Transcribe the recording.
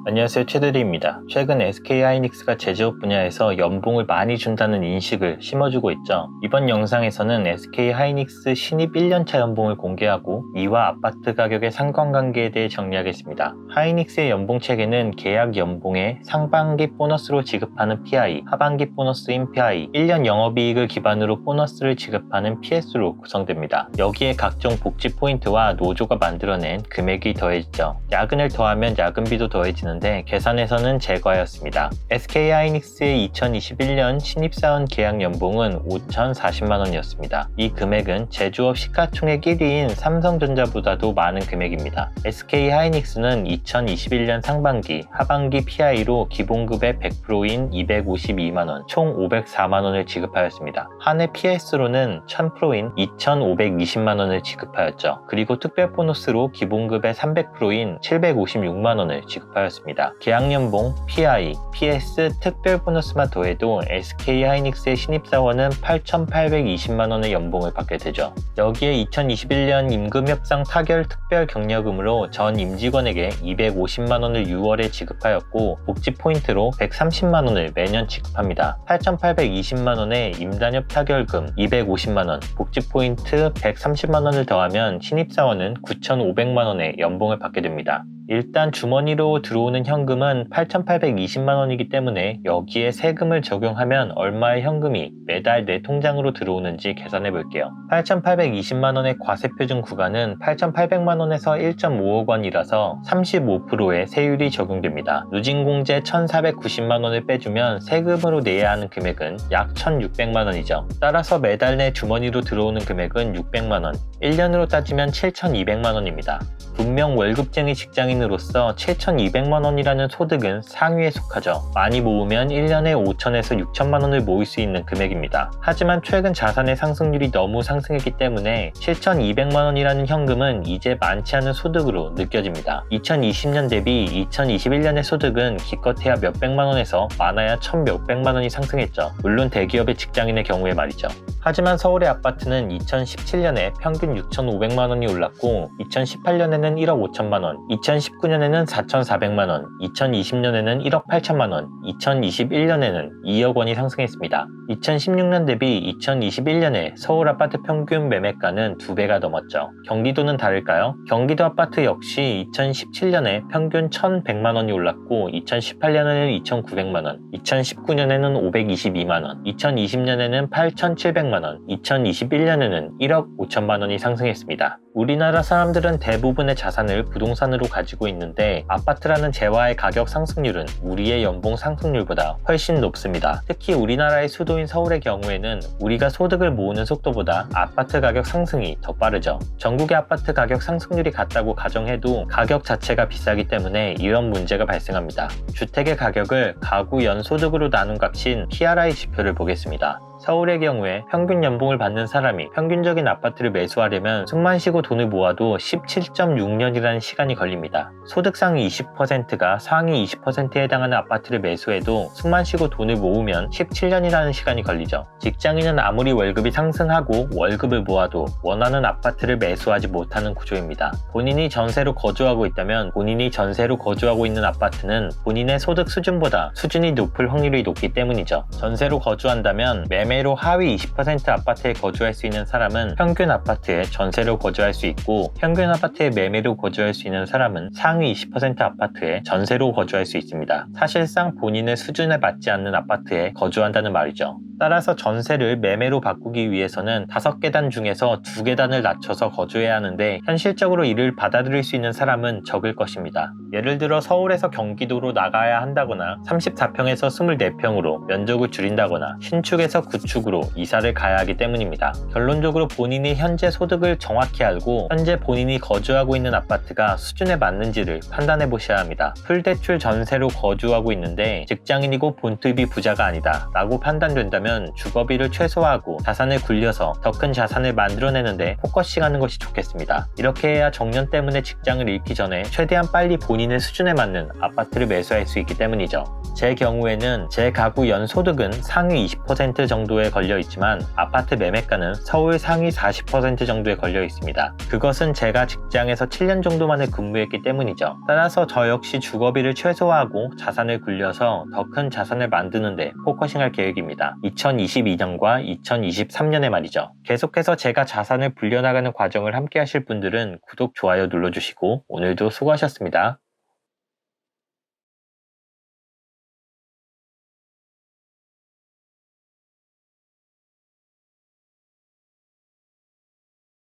안녕하세요, 최대리입니다. 최근 SK하이닉스가 제조업 분야에서 연봉을 많이 준다는 인식을 심어주고 있죠. 이번 영상에서는 SK하이닉스 신입 1년차 연봉을 공개하고 이와 아파트 가격의 상관관계에 대해 정리하겠습니다. 하이닉스의 연봉 체계는 계약 연봉에 상반기 보너스로 지급하는 PI, 하반기 보너스인 PI, 1년 영업이익을 기반으로 보너스를 지급하는 PS로 구성됩니다. 여기에 각종 복지 포인트와 노조가 만들어낸 금액이 더해지죠. 야근을 더하면 야근비도 더해지는데 계산에서는 제거하였습니다. SK하이닉스의 2021년 신입사원 계약 연봉은 5,040만원이었습니다. 이 금액은 제조업 시가총액 1위인 삼성전자보다도 많은 금액입니다. SK하이닉스는 2021년 상반기, 하반기 PI로 기본급의 100%인 252만원, 총 504만원을 지급하였습니다. 한 해 PS로는 1000%인 2,520만원을 지급하였죠. 그리고 특별 보너스로 기본급의 300%인 756만원을 지급하였습니다. 계약연봉, PI, PS, 특별 보너스만 더해도 SK하이닉스의 신입사원은 8,820만원의 연봉을 받게 되죠. 여기에 2021년 임금협상 타결 특별 격려금으로 전 임직원에게 250만원을 6월에 지급하였고 복지 포인트로 130만원을 매년 지급합니다. 8,820만원의 임단협 타결금 250만원, 복지 포인트 130만원을 더하면 신입사원은 9,500만원의 연봉을 받게 됩니다. 일단 주머니로 들어오는 현금은 8,820만원이기 때문에 여기에 세금을 적용하면 얼마의 현금이 매달 내 통장으로 들어오는지 계산해 볼게요. 8,820만원의 과세표준 구간은 8,800만원에서 1.5억원이라서 35%의 세율이 적용됩니다. 누진공제 1,490만원을 빼주면 세금으로 내야 하는 금액은 약 1,600만원이죠. 따라서 매달 내 주머니로 들어오는 금액은 600만원, 1년으로 따지면 7,200만원입니다. 분명 월급쟁이 직장인으로서 7,200만원이라는 소득은 상위에 속하죠. 많이 모으면 1년에 5천에서 6천만원을 모을 수 있는 금액입니다. 하지만 최근 자산의 상승률이 너무 상승했기 때문에 7,200만원이라는 현금은 이제 많지 않은 소득으로 느껴집니다. 2020년 대비 2021년의 소득은 기껏해야 몇백만원에서 많아야 1,000몇백만원이 상승했죠. 물론 대기업의 직장인의 경우에 말이죠. 하지만 서울의 아파트는 2017년에 평균 6,500만원이 올랐고 2018년에는 1억 5천만원, 2019년에는 4,400만원, 2020년에는 1억 8천만원, 2021년에는 2억 원이 상승했습니다. 2016년 대비 2021년에 서울 아파트 평균 매매가는 2배가 넘었죠. 경기도는 다를까요? 경기도 아파트 역시 2017년에 평균 1,100만원이 올랐고 2018년에는 2,900만원, 2019년에는 522만원, 2020년에는 8,700만원, 2021년에는 1억 5천만원이 상승했습니다. 우리나라 사람들은 대부분의 자산을 부동산으로 가지고 있는데 아파트라는 재화의 가격 상승률은 우리의 연봉 상승률보다 훨씬 높습니다. 특히 우리나라의 수도인 서울의 경우에는 우리가 소득을 모으는 속도보다 아파트 가격 상승이 더 빠르죠. 전국의 아파트 가격 상승률이 같다고 가정해도 가격 자체가 비싸기 때문에 이런 문제가 발생합니다. 주택의 가격을 가구 연소득으로 나눈 값인 PRI 지표를 보겠습니다. 서울의 경우에 평균 연봉을 받는 사람이 평균적인 아파트를 매수하려면 숨만 쉬고 돈을 모아도 17.6년이라는 시간이 걸립니다. 소득 상위 20%가 상위 20%에 해당하는 아파트를 매수해도 숨만 쉬고 돈을 모으면 17년이라는 시간이 걸리죠. 직장인은 아무리 월급이 상승하고 월급을 모아도 원하는 아파트를 매수하지 못하는 구조입니다. 본인이 전세로 거주하고 있다면 본인이 전세로 거주하고 있는 아파트는 본인의 소득 수준보다 수준이 높을 확률이 높기 때문이죠. 전세로 거주한다면 매매로 하위 20% 아파트에 거주할 수 있는 사람은 평균 아파트에 전세로 거주할 수 있고 평균 아파트에 매매로 거주할 수 있는 사람은 상위 20% 아파트에 전세로 거주할 수 있습니다. 사실상 본인의 수준에 맞지 않는 아파트에 거주한다는 말이죠. 따라서 전세를 매매로 바꾸기 위해서는 5계단 중에서 2계단을 낮춰서 거주해야 하는데 현실적으로 이를 받아들일 수 있는 사람은 적을 것입니다. 예를 들어 서울에서 경기도로 나가야 한다거나 34평에서 24평으로 면적을 줄인다거나 신축에서 구축으로 이사를 가야 하기 때문입니다. 결론적으로 본인이 현재 소득을 정확히 알고 현재 본인이 거주하고 있는 아파트가 수준에 맞는지를 판단해 보셔야 합니다. 풀대출 전세로 거주하고 있는데 직장인이고 본투비 부자가 아니다 라고 판단된다면 하려면 주거비를 최소화하고 자산을 굴려서 더 큰 자산을 만들어내는데 포커싱하는 것이 좋겠습니다. 이렇게 해야 정년 때문에 직장을 잃기 전에 최대한 빨리 본인의 수준에 맞는 아파트를 매수할 수 있기 때문이죠. 제 경우에는 제 가구 연소득은 상위 20% 정도에 걸려 있지만 아파트 매매가는 서울 상위 40% 정도에 걸려 있습니다. 그것은 제가 직장에서 7년 정도 만에 근무했기 때문이죠. 따라서 저 역시 주거비를 최소화하고 자산을 굴려서 더 큰 자산을 만드는데 포커싱할 계획입니다. 2022년과 2023년에 말이죠. 계속해서 제가 자산을 불려나가는 과정을 함께 하실 분들은 구독, 좋아요 눌러주시고 오늘도 수고하셨습니다.